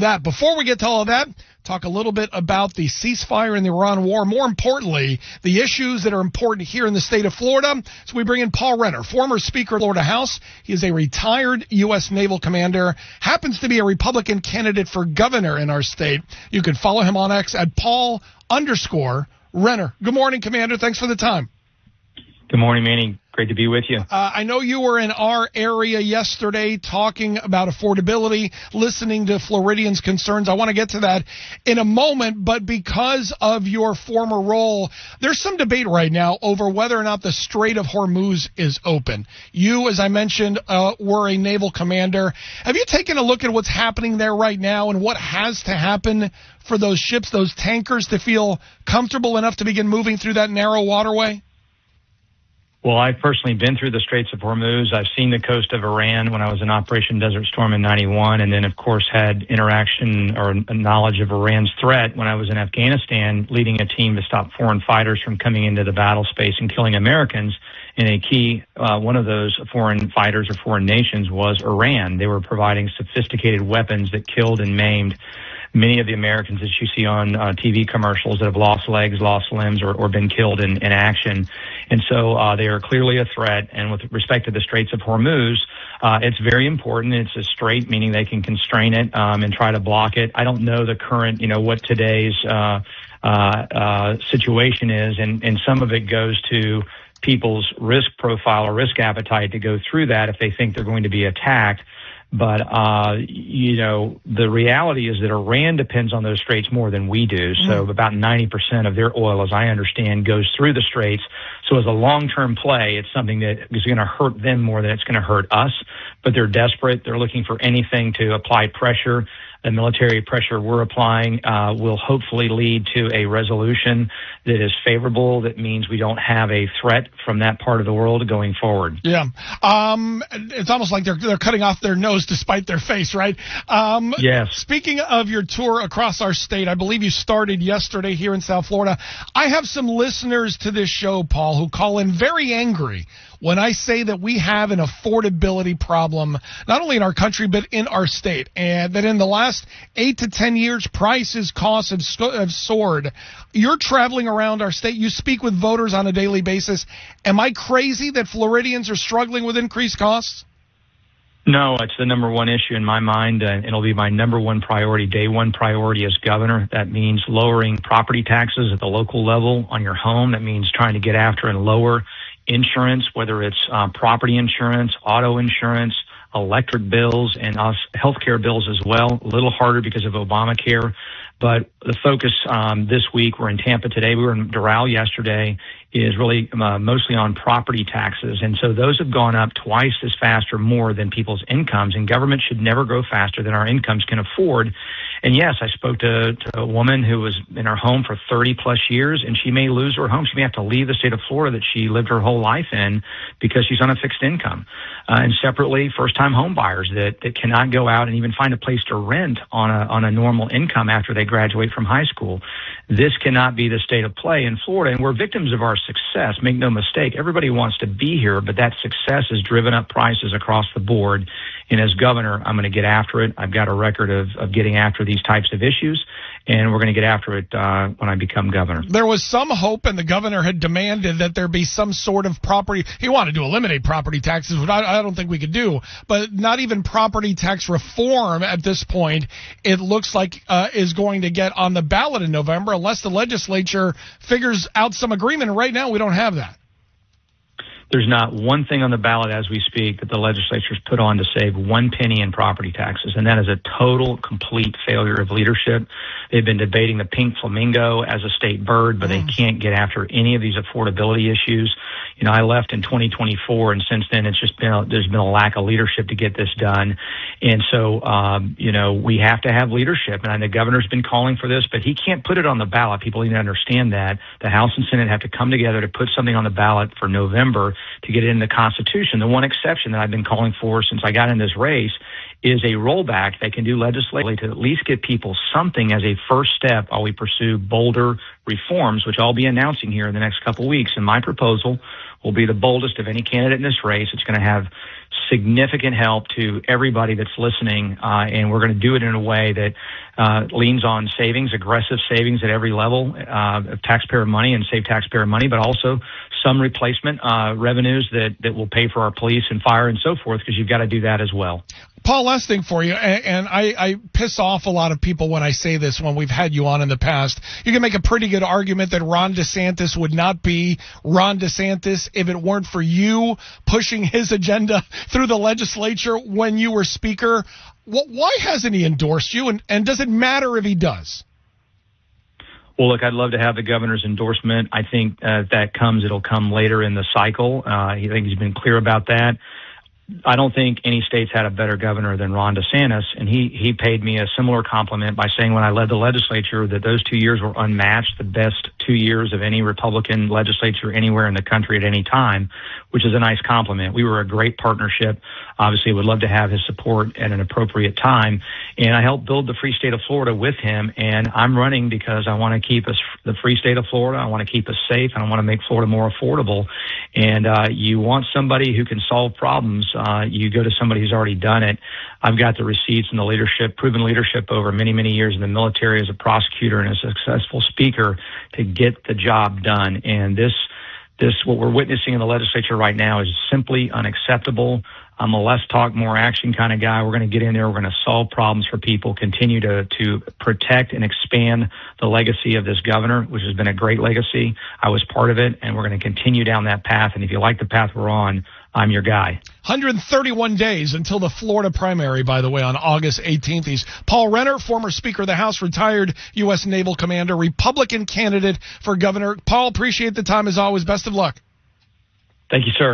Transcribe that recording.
That before we get to all of that, talk a little bit about the ceasefire in the Iran war. More importantly, the issues that are important here in the state of Florida. So we bring in Paul Renner, former Speaker of the Florida House. He is a retired U.S. naval commander, happens to be a Republican candidate for governor in our state. You can follow him on X at Paul_Renner. Good morning, Commander. Thanks for the time. Good morning, Manny. Great to be with you. I know you were in our area yesterday talking about affordability, listening to Floridians' concerns. I want to get to that in a moment, but because of your former role, there's some debate right now over whether or not the Strait of Hormuz is open. You, as I mentioned, were a naval commander. Have you taken a look at what's happening there right now and what has to happen for those ships, those tankers, to feel comfortable enough to begin moving through that narrow waterway? Well, I've personally been through the Straits of Hormuz. I've seen the coast of Iran when I was in Operation Desert Storm in 91, and then, of course, had interaction or knowledge of Iran's threat when I was in Afghanistan, leading a team to stop foreign fighters from coming into the battle space and killing Americans. And a key, one of those foreign fighters or foreign nations was Iran. They were providing sophisticated weapons that killed and maimed many of the Americans that you see on TV commercials that have lost legs, lost limbs, or been killed in action. And so they are clearly a threat. And with respect to the Straits of Hormuz, it's very important. It's a strait, meaning they can constrain it and try to block it. I don't know the current, what today's situation is, and some of it goes to people's risk profile or risk appetite to go through that if they think they're going to be attacked. But, the reality is that Iran depends on those straits more than we do. So about 90% of their oil, as I understand, goes through the straits. So as a long-term play, it's something that is going to hurt them more than it's going to hurt us. But they're desperate. They're looking for anything to apply pressure. The military pressure we're applying will hopefully lead to a resolution that is favorable. That means we don't have a threat from that part of the world going forward. Yeah. It's almost like they're cutting off their nose to spite their face, right? Yes. Speaking of your tour across our state, I believe you started yesterday here in South Florida. I have some listeners to this show, Paul, who call in very angry when I say that we have an affordability problem, not only in our country, but in our state, and that in the last 8 to 10 years, prices, costs have soared. You're traveling around our state. You speak with voters on a daily basis. Am I crazy that Floridians are struggling with increased costs? No, it's the number one issue in my mind, and it'll be my number one priority, day one priority as governor. That means lowering property taxes at the local level on your home. That means trying to get after and lower insurance, whether it's property insurance, auto insurance, electric bills, and healthcare bills as well. A little harder because of Obamacare. But the focus this week, we're in Tampa today, we were in Doral yesterday, is really mostly on property taxes. And so those have gone up twice as fast or more than people's incomes, and government should never grow faster than our incomes can afford. And yes, I spoke to a woman who was in her home for 30 plus years, and she may lose her home. She may have to leave the state of Florida that she lived her whole life in because she's on a fixed income. And separately, first-time home buyers that cannot go out and even find a place to rent on a normal income after they graduate from high school. This cannot be the state of play in Florida, and we're victims of our success. Make no mistake, everybody wants to be here, but that success has driven up prices across the board. And as governor, I'm going to get after it. I've got a record of getting after these types of issues, and we're going to get after it when I become governor. There was some hope, and the governor had demanded that there be some sort of property. He wanted to eliminate property taxes, which I don't think we could do, but not even property tax reform at this point, it looks like is going to get on the ballot in November unless the legislature figures out some agreement. And right now, we don't have that. There's not one thing on the ballot as we speak that the legislature's put on to save 1 penny in property taxes, and that is a total, complete failure of leadership. They've been debating the pink flamingo as a state bird, but they can't get after any of these affordability issues. I left in 2024, and since then it's just there's been a lack of leadership to get this done. And so, we have to have leadership, and the governor's been calling for this, but he can't put it on the ballot. People need to understand that. The House and Senate have to come together to put something on the ballot for November to get it in the Constitution. The one exception that I've been calling for since I got in this race is a rollback that can do legislatively to at least get people something as a first step while we pursue bolder reforms, which I'll be announcing here in the next couple of weeks. And my proposal will be the boldest of any candidate in this race. It's going to have significant help to everybody that's listening, and we're going to do it in a way that leans on savings, aggressive savings at every level of taxpayer money and save taxpayer money, but also some replacement revenues that will pay for our police and fire and so forth, because you've got to do that as well. Paul, last thing for you, and I piss off a lot of people when I say this when we've had you on in the past. You can make a pretty good argument that Ron DeSantis would not be Ron DeSantis if it weren't for you pushing his agenda through the legislature when you were Speaker. Why hasn't he endorsed you, and does it matter if he does? Well, look, I'd love to have the governor's endorsement. I think if that comes, it'll come later in the cycle. I think he's been clear about that. I don't think any state's had a better governor than Ron DeSantis, and he paid me a similar compliment by saying when I led the legislature that those 2 years were unmatched, the best 2 years of any Republican legislature anywhere in the country at any time, which is a nice compliment. We were a great partnership. Obviously, would love to have his support at an appropriate time, and I helped build the free state of Florida with him, and I'm running because I want to keep us the free state of Florida. I want to keep us safe, and I want to make Florida more affordable, and you want somebody who can solve problems. You go to somebody who's already done it. I've got the receipts and the leadership, proven leadership over many, many years in the military as a prosecutor and a successful speaker to get the job done. And this, what we're witnessing in the legislature right now is simply unacceptable. I'm a less talk, more action kind of guy. We're going to get in there. We're going to solve problems for people, continue to protect and expand the legacy of this governor, which has been a great legacy. I was part of it, and we're going to continue down that path. And if you like the path we're on, I'm your guy. 131 days until the Florida primary, by the way, on August 18th. He's Paul Renner, former Speaker of the House, retired U.S. Naval Commander, Republican candidate for governor. Paul, appreciate the time as always. Best of luck. Thank you, sir.